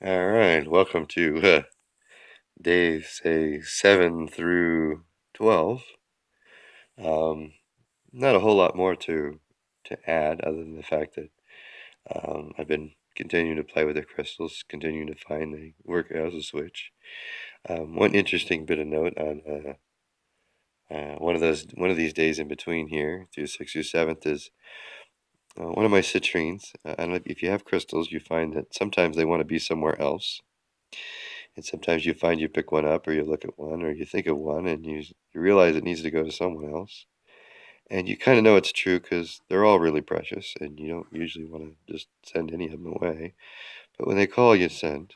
All right, welcome to days, say 7 through 12. Um, Not a whole lot more to add other than the fact that I've been continuing to play with the crystals, continuing to find they work as a switch. One interesting bit of note on one of these days in between here, through 6th through 7th, is one of my citrines. I don't know if you have crystals, you find that sometimes they want to be somewhere else. And sometimes you find you pick one up or you look at one or you think of one and you realize it needs to go to someone else. And you kind of know it's true because they're all really precious and you don't usually want to just send any of them away. But when they call, you send.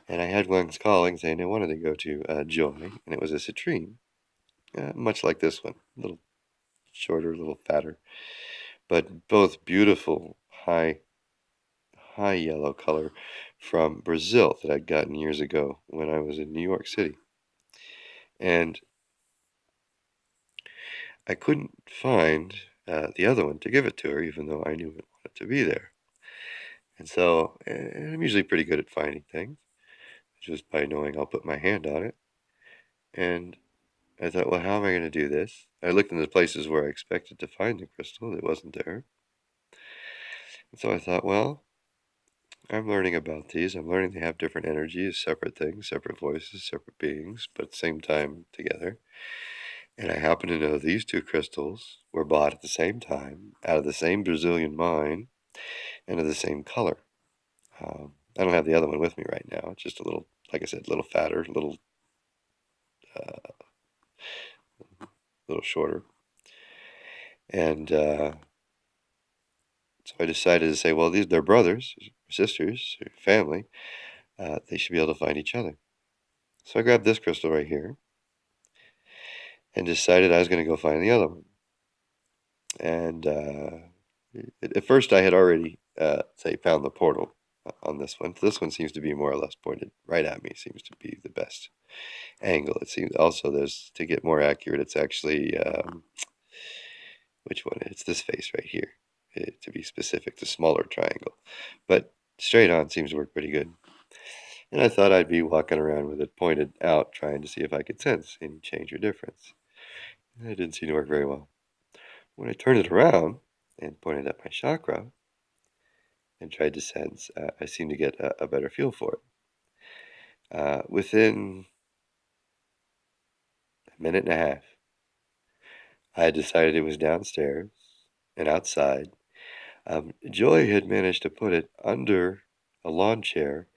And I had one calling saying they wanted to go to Joy, and it was a citrine, much like this one, a little shorter, a little fatter, but both beautiful, high yellow color from Brazil that I'd gotten years ago when I was in New York City. And I couldn't find the other one to give it to her, even though I knew it wanted to be there. And so I'm usually pretty good at finding things, just by knowing I'll put my hand on it. And I thought, well, how am I going to do this? I looked in the places where I expected to find the crystal. It wasn't there. And so I thought, well, I'm learning about these. I'm learning they have different energies, separate things, separate voices, separate beings, but at the same time together. And I happen to know these two crystals were bought at the same time, out of the same Brazilian mine, and of the same color. I don't have the other one with me right now. It's just a little, like I said, a little fatter, a little shorter. And so I decided to say, well, they're brothers, sisters, family. They should be able to find each other. So I grabbed this crystal right here and decided I was going to go find the other one. And at first I had already, say, found the portal on this one. This one seems to be more or less pointed right at me. Seems to be the best angle. It seems also to get more accurate, it's actually, which one? It's this face right here, to be specific, the smaller triangle. But straight on seems to work pretty good. And I thought I'd be walking around with it pointed out, trying to see if I could sense any change or difference. It didn't seem to work very well. When I turned it around and pointed at my chakra and tried to sense, I seemed to get a better feel for it. Within a minute and a half, I had decided it was downstairs and outside. Joy had managed to put it under a lawn chair,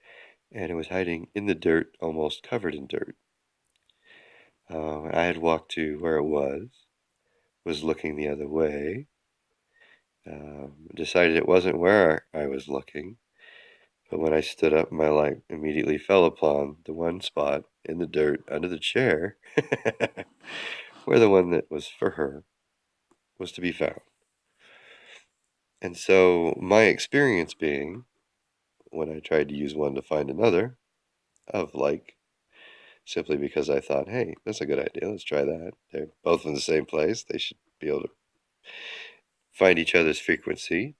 and it was hiding in the dirt, almost covered in dirt. I had walked to where it was looking the other way, decided it wasn't where I was looking, but when I stood up, my light immediately fell upon the one spot in the dirt under the chair where the one that was for her was to be found. And so my experience being, when I tried to use one to find another, of like, simply because I thought, hey, that's a good idea, let's try that. They're both in the same place, they should be able to find each other's frequency.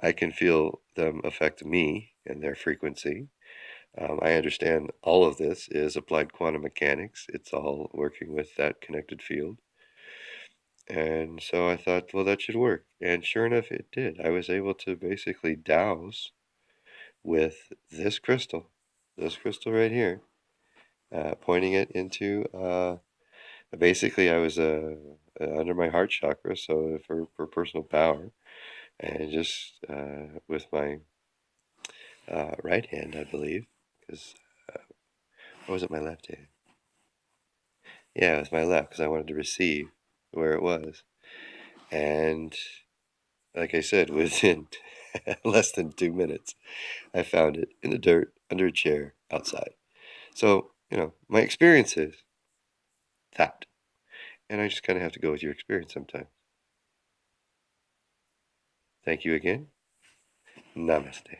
I can feel them affect me and their frequency. I understand all of this is applied quantum mechanics. It's all working with that connected field. And so I thought, well, that should work. And sure enough, it did. I was able to basically douse with this crystal right here, pointing it into, basically I was under my heart chakra, so for personal power, and just with my right hand, I believe, because, or was it my left hand? Yeah, it was my left, because I wanted to receive where it was. And like I said, within less than 2 minutes, I found it in the dirt, under a chair, outside. So, my experience is that. And I just kind of have to go with your experience sometimes. Thank you again. Namaste.